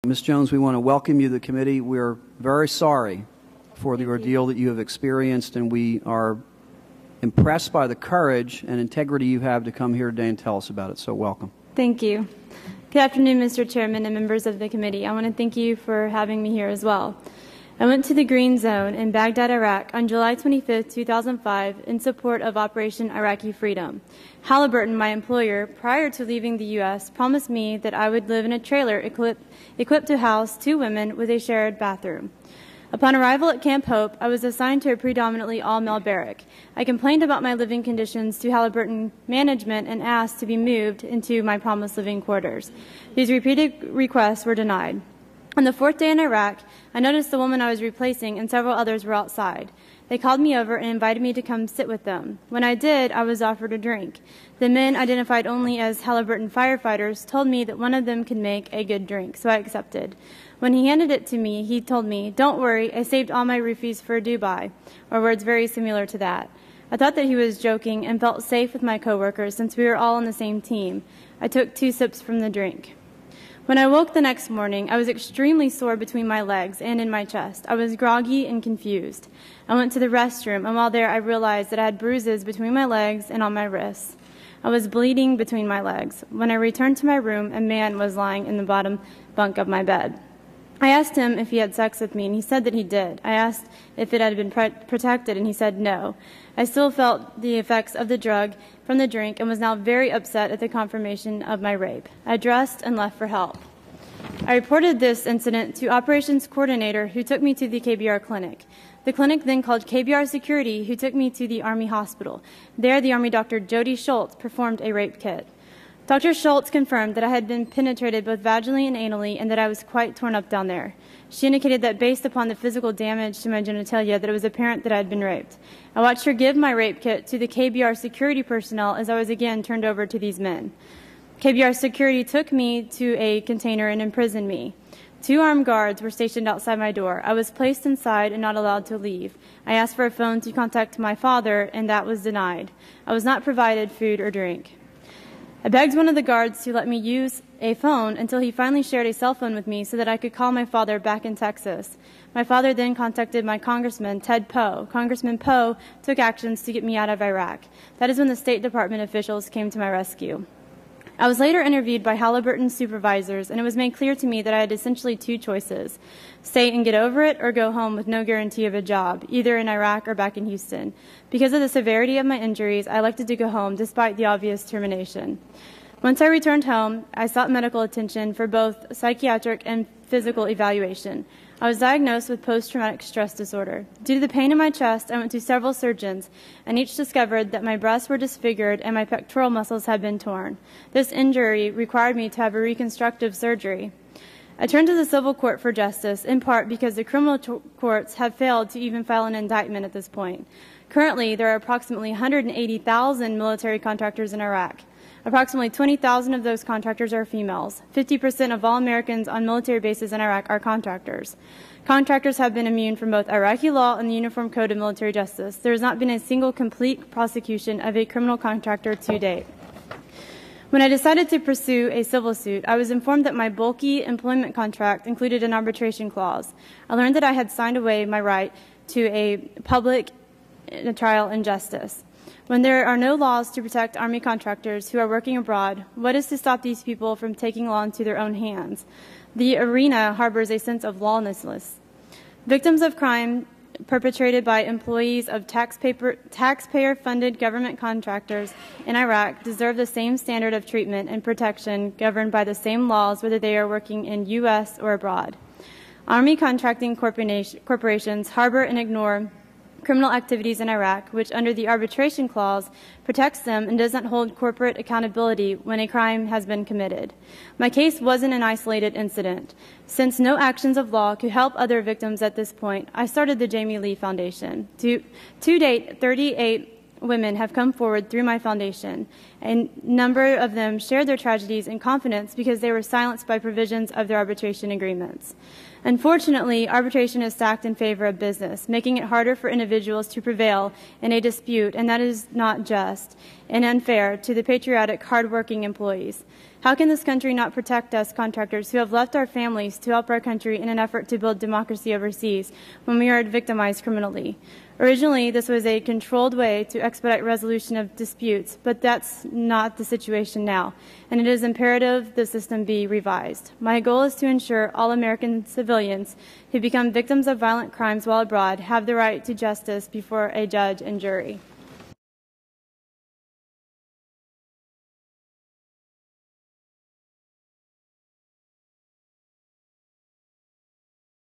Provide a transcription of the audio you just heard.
Ms. Jones, we want to welcome you to the committee. We're very sorry for the ordeal that you have experienced, and we are impressed by the courage and integrity you have to come here today and tell us about it. So welcome. Thank you. Good afternoon, Mr. Chairman and members of the committee. I want to thank you for having me here as well. I went to the Green Zone in Baghdad, Iraq on July 25, 2005 in support of Operation Iraqi Freedom. Halliburton, my employer, prior to leaving the U.S., promised me that I would live in a trailer equipped to house 2 women with a shared bathroom. Upon arrival at Camp Hope, I was assigned to a predominantly all-male barrack. I complained about my living conditions to Halliburton management and asked to be moved into my promised living quarters. These repeated requests were denied. On the 4th day in Iraq, I noticed the woman I was replacing and several others were outside. They called me over and invited me to come sit with them. When I did, I was offered a drink. The men, identified only as Halliburton firefighters, told me that one of them could make a good drink, so I accepted. When he handed it to me, he told me, "Don't worry, I saved all my roofies for Dubai," or words very similar to that. I thought that he was joking and felt safe with my coworkers since we were all on the same team. I took 2 sips from the drink. When I woke the next morning, I was extremely sore between my legs and in my chest. I was groggy and confused. I went to the restroom, and while there I realized that I had bruises between my legs and on my wrists. I was bleeding between my legs. When I returned to my room, a man was lying in the bottom bunk of my bed. I asked him if he had sex with me, and he said that he did. I asked if it had been protected, and he said no. I still felt the effects of the drug from the drink and was now very upset at the confirmation of my rape. I dressed and left for help. I reported this incident to operations coordinator, who took me to the KBR clinic. The clinic then called KBR security, who took me to the Army hospital. There, the Army doctor Jody Schultz performed a rape kit. Dr. Schultz confirmed that I had been penetrated both vaginally and anally and that I was quite torn up down there. She indicated that based upon the physical damage to my genitalia that it was apparent that I had been raped. I watched her give my rape kit to the KBR security personnel as I was again turned over to these men. KBR security took me to a container and imprisoned me. 2 armed guards were stationed outside my door. I was placed inside and not allowed to leave. I asked for a phone to contact my father, and that was denied. I was not provided food or drink. I begged one of the guards to let me use a phone until he finally shared a cell phone with me so that I could call my father back in Texas. My father then contacted my congressman, Ted Poe. Congressman Poe took actions to get me out of Iraq. That is when the State Department officials came to my rescue. I was later interviewed by Halliburton supervisors, and it was made clear to me that I had essentially 2 choices: stay and get over it, or go home with no guarantee of a job, either in Iraq or back in Houston. Because of the severity of my injuries, I elected to go home despite the obvious termination. Once I returned home, I sought medical attention for both psychiatric and physical evaluation. I was diagnosed with post-traumatic stress disorder. Due to the pain in my chest, I went to several surgeons, and each discovered that my breasts were disfigured and my pectoral muscles had been torn. This injury required me to have a reconstructive surgery. I turned to the civil court for justice, in part because the criminal courts have failed to even file an indictment at this point. Currently, there are approximately 180,000 military contractors in Iraq. Approximately 20,000 of those contractors are females. 50% of all Americans on military bases in Iraq are contractors. Contractors have been immune from both Iraqi law and the Uniform Code of Military Justice. There has not been a single complete prosecution of a criminal contractor to date. When I decided to pursue a civil suit, I was informed that my bulky employment contract included an arbitration clause. I learned that I had signed away my right to a public trial and justice. When there are no laws to protect Army contractors who are working abroad, what is to stop these people from taking law into their own hands? The arena harbors a sense of lawlessness. Victims of crime perpetrated by employees of taxpayer-funded government contractors in Iraq deserve the same standard of treatment and protection governed by the same laws whether they are working in U.S. or abroad. Army contracting corporations harbor and ignore criminal activities in Iraq, which under the arbitration clause protects them and doesn't hold corporate accountability when a crime has been committed. My case wasn't an isolated incident. Since no actions of law could help other victims at this point, I started the Jamie Lee Foundation. To date, 38 women have come forward through my foundation. A number of them shared their tragedies in confidence because they were silenced by provisions of their arbitration agreements. Unfortunately, arbitration is stacked in favor of business, making it harder for individuals to prevail in a dispute, and that is not just and unfair to the patriotic, hardworking employees. How can this country not protect us contractors who have left our families to help our country in an effort to build democracy overseas when we are victimized criminally? Originally, this was a controlled way to expedite resolution of disputes, but that's not the situation now, and it is imperative the system be revised. My goal is to ensure all American civilians who become victims of violent crimes while abroad have the right to justice before a judge and jury.